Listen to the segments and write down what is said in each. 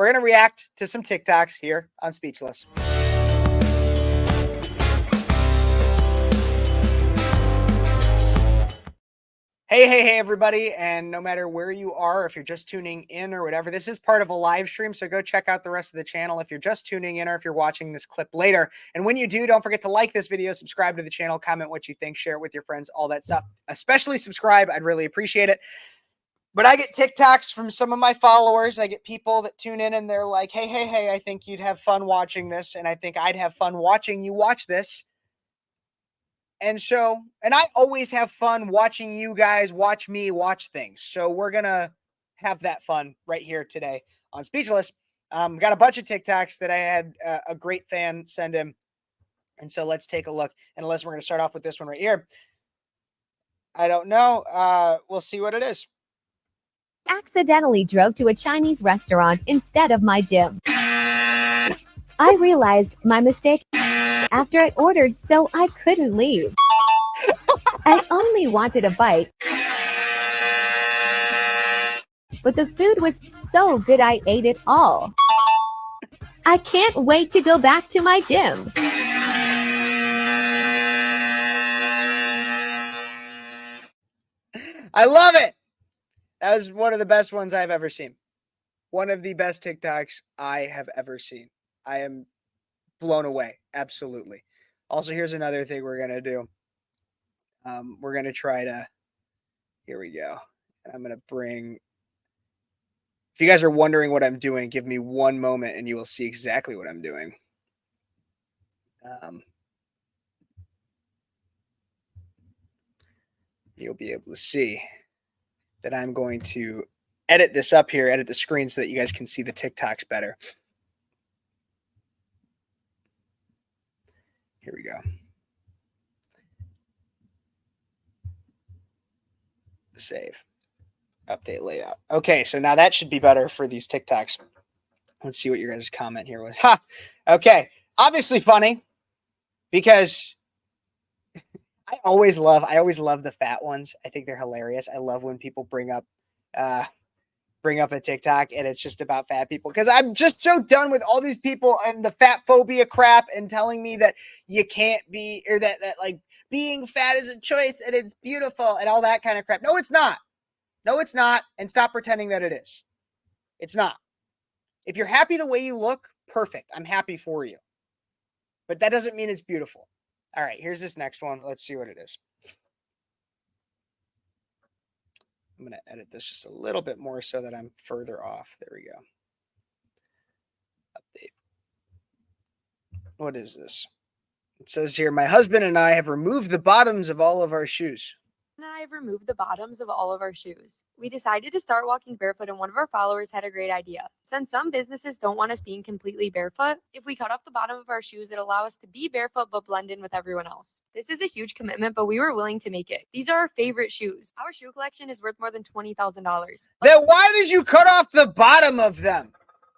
we're going to react to some TikToks here on Speechless. Hey, everybody. And no matter where you are, if you're just tuning in or whatever, this is part of a live stream. So go check out the rest of the channel if you're just tuning in or if you're watching this clip later. And when you do, don't forget to like this video, subscribe to the channel, comment what you think, share it with your friends, all that stuff. Especially subscribe. I'd really appreciate it. But I get TikToks from some of my followers. I get people that tune in and they're like, hey, I think you'd have fun watching this. And I think I'd have fun watching you watch this. And I always have fun watching you guys watch me watch things. So we're going to have that fun right here today on Speechless. Got a bunch of TikToks that I had a great fan send in. And so let's take a look. And Alyssa, we're going to start off with this one right here. I don't know. We'll see what it is. Accidentally drove to a Chinese restaurant instead of my gym. I realized my mistake after I ordered, so I couldn't leave. I only wanted a bite, but the food was so good I ate it all. I can't wait to go back to my gym. I love it. That was one of the best ones I've ever seen. One of the best TikToks I have ever seen. I am blown away. Absolutely. Also, here's another thing we're going to do. We're going to try to, here we go. I'm going to bring, if you guys are wondering what I'm doing, give me one moment and you will see exactly what I'm doing. You'll be able to see that I'm going to edit this up here, edit the screen so that you guys can see the TikToks better. Here we go. Save. Update layout. Okay, so now that should be better for these TikToks. Let's see what your guys' comment here was. Ha! Okay, obviously funny because I always love the fat ones. I think they're hilarious. I love when people bring up a TikTok and it's just about fat people because I'm just so done with all these people and the fat phobia crap and telling me that you can't be, or that like being fat is a choice and it's beautiful and all that kind of crap. No, it's not. No, it's not. And stop pretending that it is. It's not. If you're happy the way you look, perfect. I'm happy for you. But that doesn't mean it's beautiful. All right, here's this next one. Let's see what it is. I'm going to edit this just a little bit more so that I'm further off. There we go. Update. What is this? It says here, my husband and I have removed the bottoms of all of our shoes. And I have removed the bottoms of all of our shoes. We decided to start walking barefoot, and one of our followers had a great idea. Since some businesses don't want us being completely barefoot, if we cut off the bottom of our shoes, it'll allow us to be barefoot but blend in with everyone else. This is a huge commitment, but we were willing to make it. These are our favorite shoes. Our shoe collection is worth more than $20,000. Then why did you cut off the bottom of them?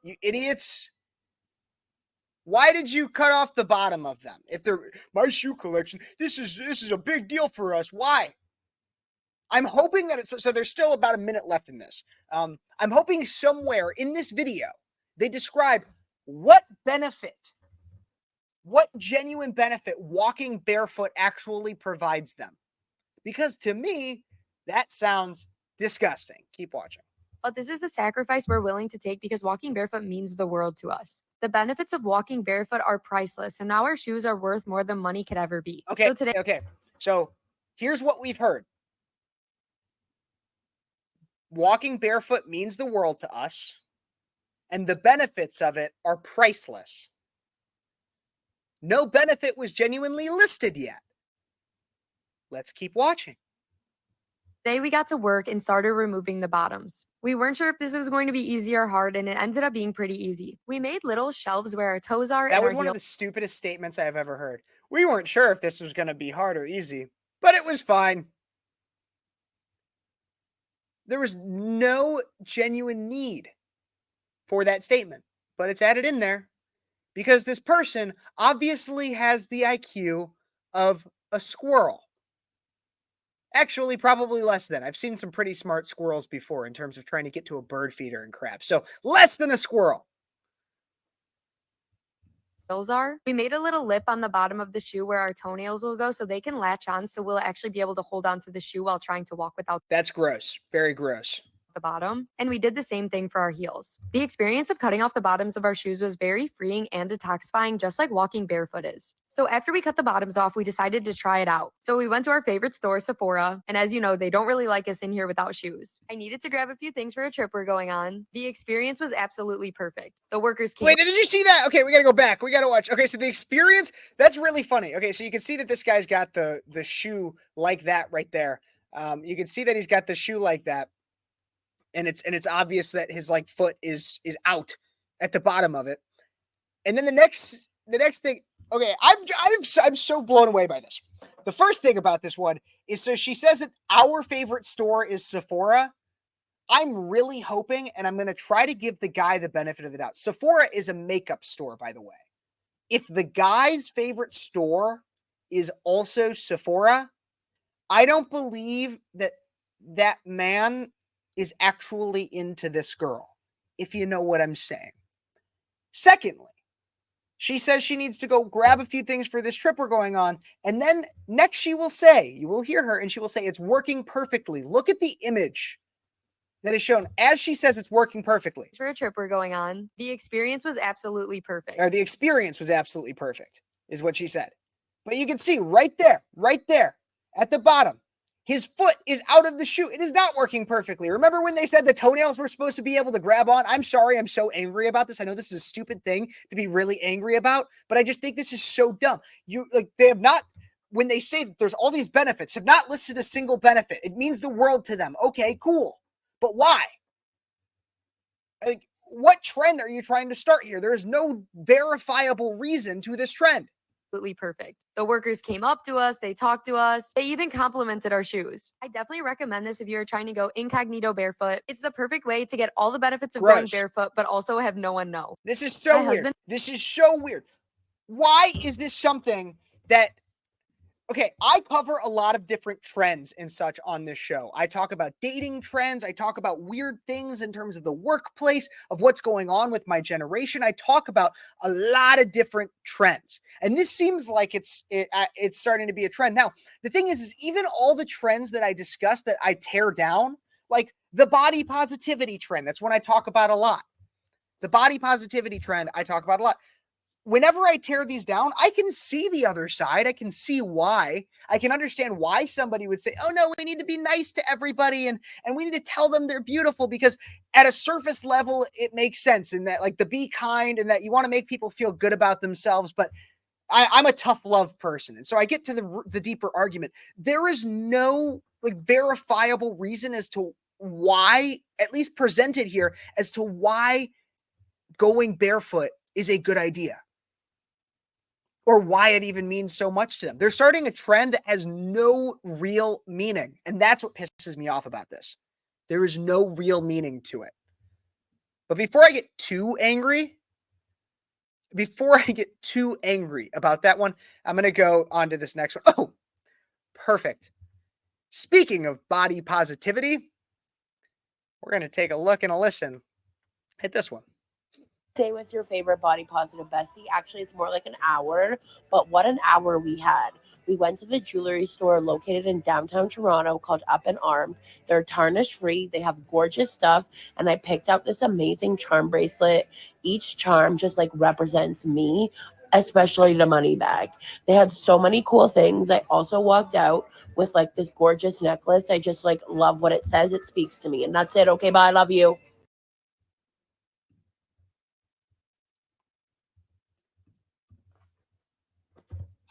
You idiots. Why did you cut off the bottom of them? If they're my shoe collection, this is a big deal for us. Why? I'm hoping that so there's still about a minute left in this. I'm hoping somewhere in this video, they describe what genuine benefit walking barefoot actually provides them. Because to me, that sounds disgusting. Keep watching. But this is a sacrifice we're willing to take because walking barefoot means the world to us. The benefits of walking barefoot are priceless, and now our shoes are worth more than money could ever be. Okay. So here's what we've heard. Walking barefoot means the world to us, and the benefits of it are priceless. No benefit was genuinely listed yet. Let's keep watching. Today we got to work and started removing the bottoms. We weren't sure if this was going to be easy or hard, and it ended up being pretty easy. We made little shelves where our toes are. That was one of the stupidest statements I have ever heard. We weren't sure if this was going to be hard or easy, but it was fine. There was no genuine need for that statement, but it's added in there because this person obviously has the IQ of a squirrel. Actually, probably less than. I've seen some pretty smart squirrels before in terms of trying to get to a bird feeder and crap. So less than a squirrel. are. We made a little lip on the bottom of the shoe where our toenails will go so they can latch on, so we'll actually be able to hold on to the shoe while trying to walk without That's gross. Very gross. the bottom. And we did the same thing for our heels. The experience of cutting off the bottoms of our shoes was very freeing and detoxifying, just like walking barefoot is. So after we cut the bottoms off, we decided to try it out. So we went to our favorite store, Sephora, and as you know, they don't really like us in here without shoes. I needed to grab a few things for a trip we're going on. The experience was absolutely perfect. The workers came. Wait, did you see that? Okay, we got to go back. We got to watch. Okay, so the experience, that's really funny. Okay, so you can see that this guy's got the shoe like that right there. You can see that he's got the shoe like that. And it's obvious that his like foot is out at the bottom of it. And then the next thing, okay, I'm so blown away by this. The first thing about this one is, so she says that our favorite store is Sephora. I'm really hoping, and I'm going to try to give the guy the benefit of the doubt. Sephora is a makeup store, by the way. If the guy's favorite store is also Sephora, I don't believe that that man is actually into this girl, if you know what I'm saying. Secondly, she says she needs to go grab a few things for this trip we're going on. And then next she will say, you will hear her, and she will say, it's working perfectly. Look at the image that is shown as she says it's working perfectly. For a trip we're going on. The experience was absolutely perfect. Or the experience was absolutely perfect, is what she said. But you can see right there at the bottom, his foot is out of the shoe. It is not working perfectly. Remember when they said the toenails were supposed to be able to grab on? I'm sorry, I'm so angry about this. I know this is a stupid thing to be really angry about, but I just think this is so dumb. They have not, when they say that there's all these benefits, have not listed a single benefit. It means the world to them. Okay, cool. But why? Like, what trend are you trying to start here? There is no verifiable reason to this trend. Absolutely perfect. The workers came up to us, they talked to us, they even complimented our shoes. I definitely recommend this if you're trying to go incognito barefoot. It's the perfect way to get all the benefits of going barefoot, but also have no one know. This is so weird. This is so weird. Why is this something that, okay, I cover a lot of different trends and such on this show. I talk about dating trends. I talk about weird things in terms of the workplace, of what's going on with my generation. I talk about a lot of different trends. And this seems like it's starting to be a trend. Now, the thing is even all the trends that I discuss that I tear down, like the body positivity trend, that's one I talk about a lot. The body positivity trend, I talk about a lot. Whenever I tear these down, I can see the other side. I can see why. I can understand why somebody would say, oh no, we need to be nice to everybody and we need to tell them they're beautiful, because at a surface level, it makes sense in that, like, the be kind and that you want to make people feel good about themselves. But I'm a tough love person. And so I get to the deeper argument. There is no like verifiable reason as to why, at least presented here, as to why going barefoot is a good idea, or why it even means so much to them. They're starting a trend that has no real meaning. And that's what pisses me off about this. There is no real meaning to it. But before I get too angry about that one, I'm going to go on to this next one. Oh, perfect. Speaking of body positivity, we're going to take a look and a listen at this one. Stay with your favorite body positive bestie. Actually, it's more like an hour, but what an hour we had. We went to the jewelry store located in downtown Toronto called Up and Armed. They're tarnish free. They have gorgeous stuff. And I picked out this amazing charm bracelet. Each charm just like represents me, especially the money bag. They had so many cool things. I also walked out with like this gorgeous necklace. I just like love what it says. It speaks to me. And that's it. Okay, bye. I love you.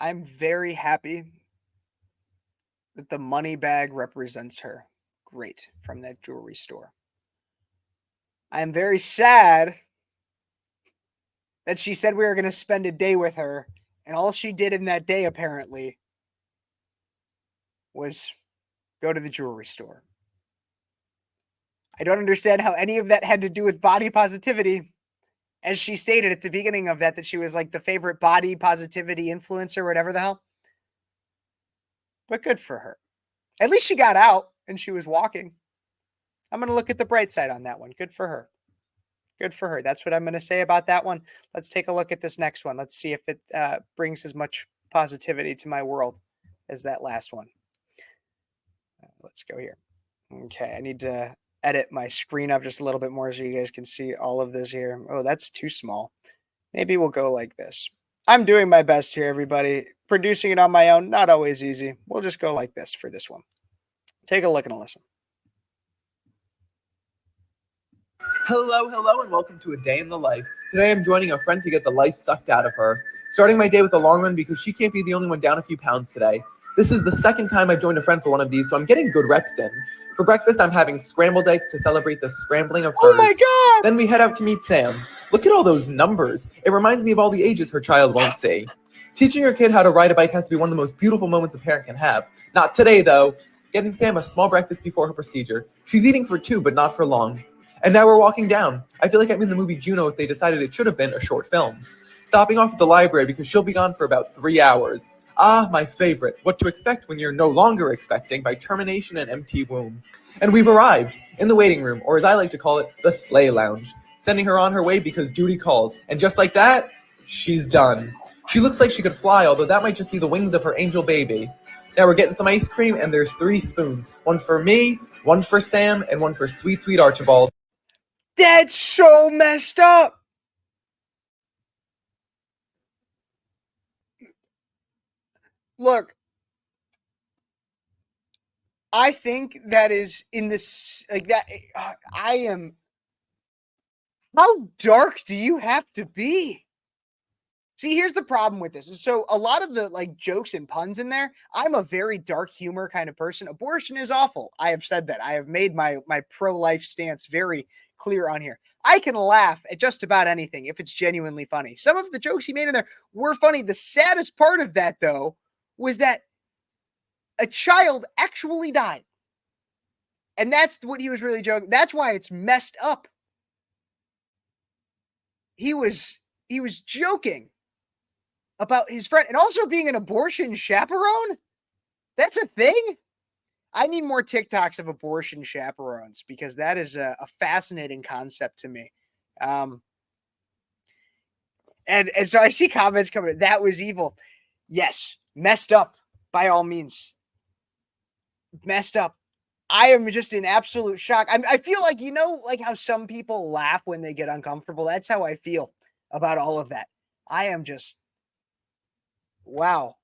I'm very happy that the money bag represents her. Great, from that jewelry store. I am very sad that she said we were going to spend a day with her, and all she did in that day, apparently, was go to the jewelry store. I don't understand how any of that had to do with body positivity. As she stated at the beginning of that she was like the favorite body positivity influencer, whatever the hell. But good for her. At least she got out and she was walking. I'm going to look at the bright side on that one. Good for her. Good for her. That's what I'm going to say about that one. Let's take a look at this next one. Let's see if it brings as much positivity to my world as that last one. Let's go here. Okay, I need to edit my screen up just a little bit more so you guys can see all of this here. Oh, that's too small. Maybe we'll go like this. I'm doing my best here, everybody. Producing it on my own, not always easy. We'll just go like this for this one. Take a look and a listen. Hello, and welcome to A Day in the Life. Today I'm joining a friend to get the life sucked out of her. Starting my day with a long run because she can't be the only one down a few pounds today. This is the second time I've joined a friend for one of these, so I'm getting good reps in. For breakfast, I'm having scrambled eggs to celebrate the scrambling of hers. Oh my God! Then we head out to meet Sam. Look at all those numbers. It reminds me of all the ages her child won't see. Teaching your kid how to ride a bike has to be one of the most beautiful moments a parent can have. Not today, though. Getting Sam a small breakfast before her procedure. She's eating for 2, but not for long. And now we're walking down. I feel like I'm in the movie Juno if they decided it should have been a short film. Stopping off at the library because she'll be gone for about 3 hours. Ah, my favorite. What to expect when you're no longer expecting by termination and empty womb. And we've arrived in the waiting room, or as I like to call it, the sleigh lounge. Sending her on her way because duty calls. And just like that, she's done. She looks like she could fly, although that might just be the wings of her angel baby. Now we're getting some ice cream, and there's 3 spoons. One for me, one for Sam, and one for sweet, sweet Archibald. That's so messed up. Look, I think that is in this, like that. I am. How dark do you have to be? See, here's the problem with this. So a lot of the like jokes and puns in there, I'm a very dark humor kind of person. Abortion is awful. I have said that. I have made my pro-life stance very clear on here. I can laugh at just about anything if it's genuinely funny. Some of the jokes he made in there were funny. The saddest part of that, though, was that a child actually died. And that's what he was really joking. That's why it's messed up. He was joking about his friend and also being an abortion chaperone. That's a thing. I need more TikToks of abortion chaperones because that is a fascinating concept to me. And so I see comments coming. That was evil. Yes, messed up by all means. Messed up. I am just in absolute shock. I feel like, like how some people laugh when they get uncomfortable. That's how I feel about all of that. I am just, wow.